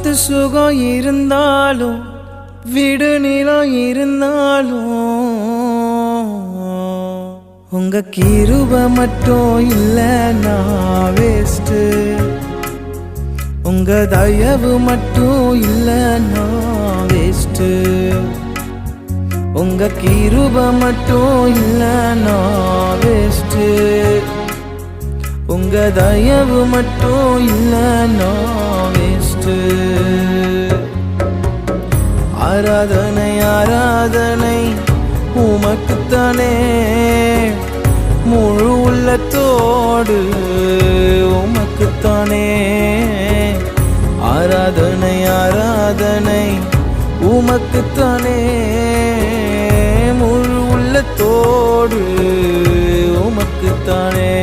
காத்து சுகம் இருந்தாலும் விடு நிலம் இருந்தாலும் உங்க கிருபை மட்டும் இல்லைன்னா வேஸ்ட். உங்க தயவு மட்டும் இல்லைன்னா வேஸ்ட். உங்க கிருபை மட்டும் இல்லைன்னா வேஸ்ட். உங்க தயவு மட்டும் இல்லைன்னா வேஸ்ட். ஆராதனை ஆராதனை உமக்குத்தானே, முழு உள்ளத்தோடு உமக்குத்தானே. ஆராதனை ஆராதனை உமக்குத்தானே, முழு உள்ளத்தோடு உமக்குத்தானே.